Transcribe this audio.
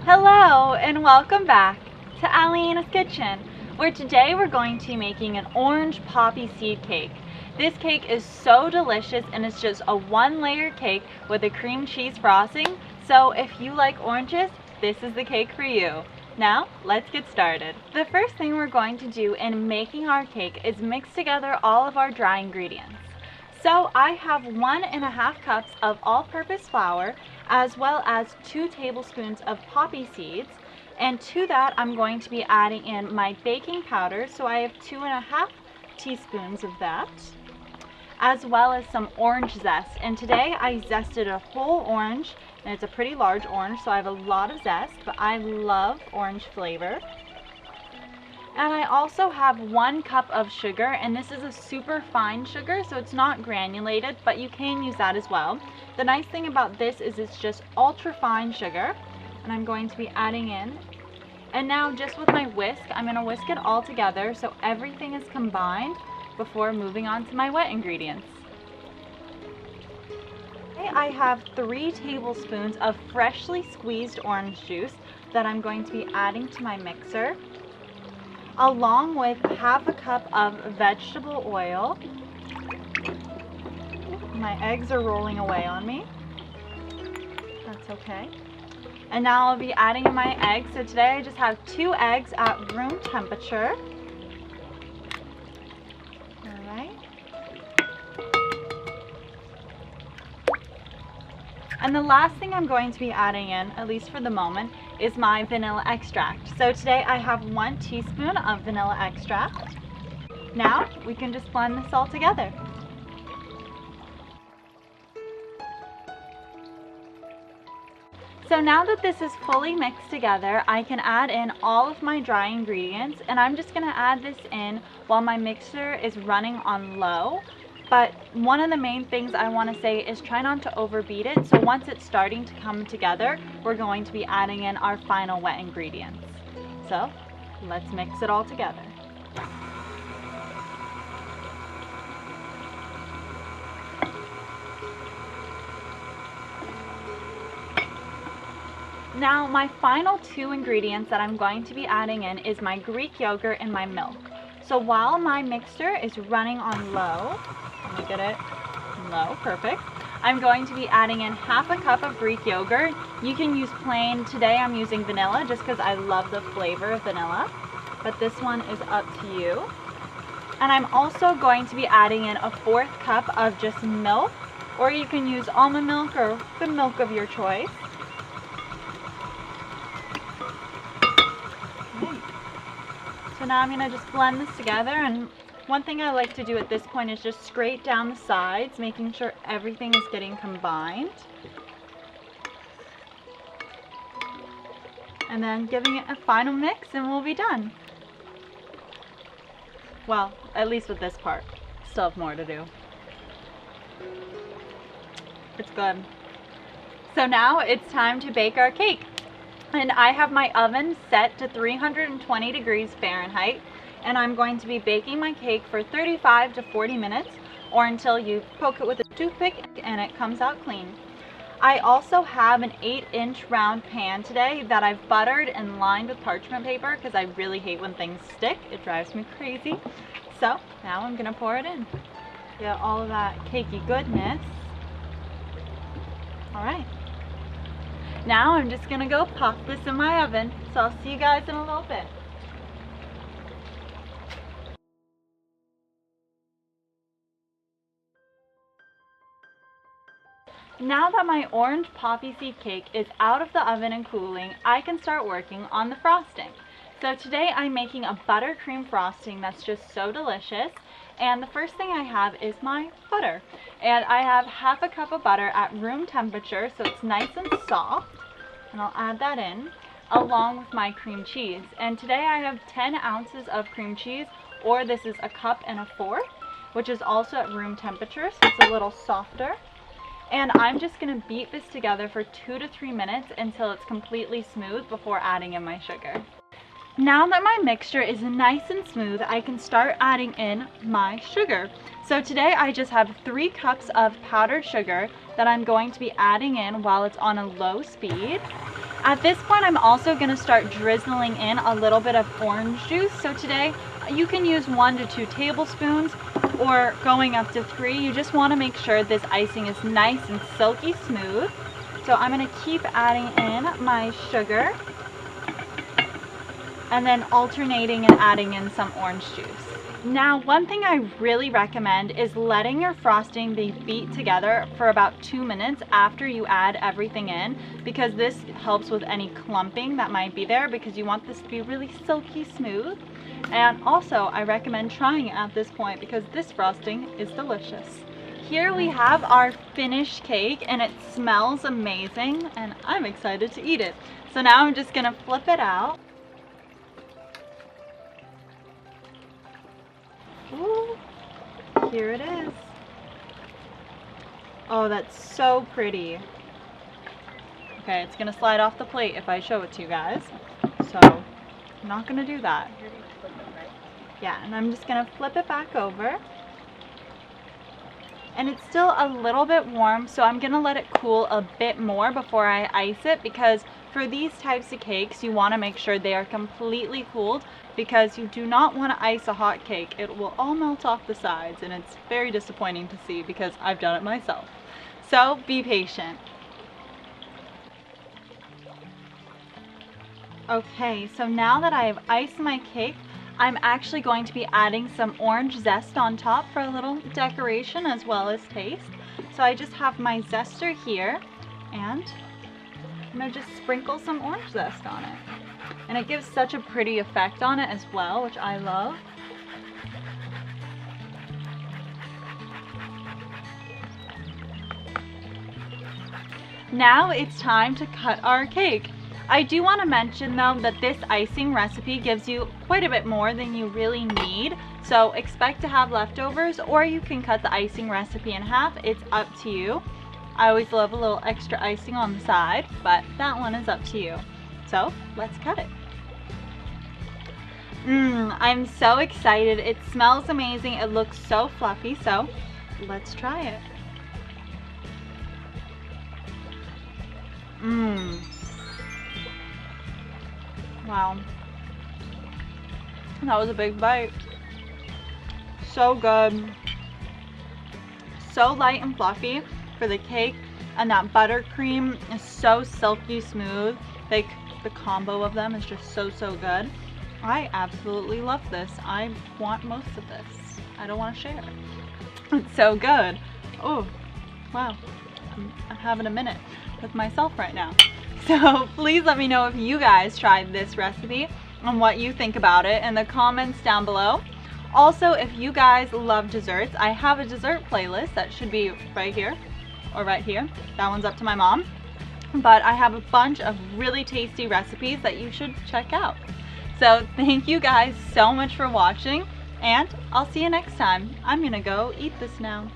Hello and welcome back to Alyena's Kitchen, where today we're going to be making an orange poppy seed cake. This cake is so delicious and it's just a one-layer cake with a cream cheese frosting, so if you like oranges, this is the cake for you. Now, let's get started. The first thing we're going to do in making our cake is mix together all of our dry ingredients. So I have 1.5 cups of all-purpose flour, as well as 2 tablespoons of poppy seeds, and to that I'm going to be adding in my baking powder, so I have 2.5 teaspoons of that, as well as some orange zest. And today I zested a whole orange, and it's a pretty large orange, so I have a lot of zest, but I love orange flavor. And I also have 1 cup of sugar, and this is a super fine sugar, so it's not granulated, but you can use that as well. The nice thing about this is it's just ultra fine sugar, and I'm going to be adding in. And now just with my whisk, I'm going to whisk it all together so everything is combined before moving on to my wet ingredients. I have 3 tablespoons of freshly squeezed orange juice that I'm going to be adding to my mixer, along with 1/2 cup of vegetable oil. My eggs are rolling away on me. That's okay. And now I'll be adding in my eggs. So today I just have 2 eggs at room temperature. Alright. And the last thing I'm going to be adding in, at least for the moment, is my vanilla extract. So today I have 1 teaspoon of vanilla extract. Now we can just blend this all together. So now that this is fully mixed together, I can add in all of my dry ingredients, and I'm just going to add this in while my mixer is running on low. But one of the main things I want to say is try not to overbeat it. So once it's starting to come together, we're going to be adding in our final wet ingredients. So let's mix it all together. Now my final 2 ingredients that I'm going to be adding in is my Greek yogurt and my milk. So while my mixer is running on low, let me get it low, perfect. I'm going to be adding in 1/2 cup of Greek yogurt. You can use plain. Today I'm using vanilla just because I love the flavor of vanilla, but this one is up to you. And I'm also going to be adding in 1/4 cup of just milk, or you can use almond milk or the milk of your choice. So now I'm going to just blend this together, and one thing I like to do at this point is just scrape down the sides, making sure everything is getting combined. And then giving it a final mix and we'll be done. Well, at least with this part. Still have more to do. It's good. So now it's time to bake our cake. And I have my oven set to 320 degrees Fahrenheit, and I'm going to be baking my cake for 35 to 40 minutes, or until you poke it with a toothpick and it comes out clean. I also have an 8-inch round pan today that I've buttered and lined with parchment paper because I really hate when things stick. It drives me crazy. So now I'm going to pour it in. Get all of that cakey goodness. Alright. Now I'm just going to go pop this in my oven, so I'll see you guys in a little bit. Now that my orange poppy seed cake is out of the oven and cooling, I can start working on the frosting. So today I'm making a buttercream frosting that's just so delicious. And the first thing I have is my butter. And I have 1/2 cup of butter at room temperature, so it's nice and soft. And I'll add that in, along with my cream cheese. And today I have 10 ounces of cream cheese, or this is 1.25 cups, which is also at room temperature, so it's a little softer. And I'm just going to beat this together for 2 to 3 minutes until it's completely smooth before adding in my sugar. Now that my mixture is nice and smooth, I can start adding in my sugar. So today I just have 3 cups of powdered sugar that I'm going to be adding in while it's on a low speed. At this point, I'm also going to start drizzling in a little bit of orange juice. So today, you can use 1 to 2 tablespoons or going up to 3. You just want to make sure this icing is nice and silky smooth. So I'm going to keep adding in my sugar and then alternating and adding in some orange juice. Now, one thing I really recommend is letting your frosting be beat together for about 2 minutes after you add everything in, because this helps with any clumping that might be there, because you want this to be really silky smooth. And also, I recommend trying it at this point because this frosting is delicious. Here we have our finished cake and it smells amazing and I'm excited to eat it. So now I'm just gonna flip it out. Ooh, here it is. Oh, that's so pretty. Okay, it's gonna slide off the plate if I show it to you guys. So, I'm not gonna do that. Yeah, and I'm just gonna flip it back over. And it's still a little bit warm, so I'm gonna let it cool a bit more before I ice it, because for these types of cakes, you wanna make sure they are completely cooled, because you do not wanna ice a hot cake. It will all melt off the sides, and it's very disappointing to see because I've done it myself. So be patient. Okay, so now that I have iced my cake, I'm actually going to be adding some orange zest on top for a little decoration as well as taste. So I just have my zester here, and I'm going to just sprinkle some orange zest on it. And it gives such a pretty effect on it as well, which I love. Now it's time to cut our cake. I do want to mention though that this icing recipe gives you quite a bit more than you really need, so expect to have leftovers, or you can cut the icing recipe in half. It's up to you. I always love a little extra icing on the side, but that one is up to you. So let's cut it. I'm so excited. It smells amazing. It looks so fluffy, so let's try it. Wow, that was a big bite. So good. So light and fluffy for the cake, and that buttercream is so silky smooth. Like, the combo of them is just so good. I absolutely love this. I want most of this. I don't want to share. It's so good. Oh, wow. I'm having a minute with myself right now. So please let me know if you guys tried this recipe and what you think about it in the comments down below. Also, if you guys love desserts, I have a dessert playlist that should be right here or right here. That one's up to my mom. But I have a bunch of really tasty recipes that you should check out. So thank you guys so much for watching, and I'll see you next time. I'm gonna go eat this now.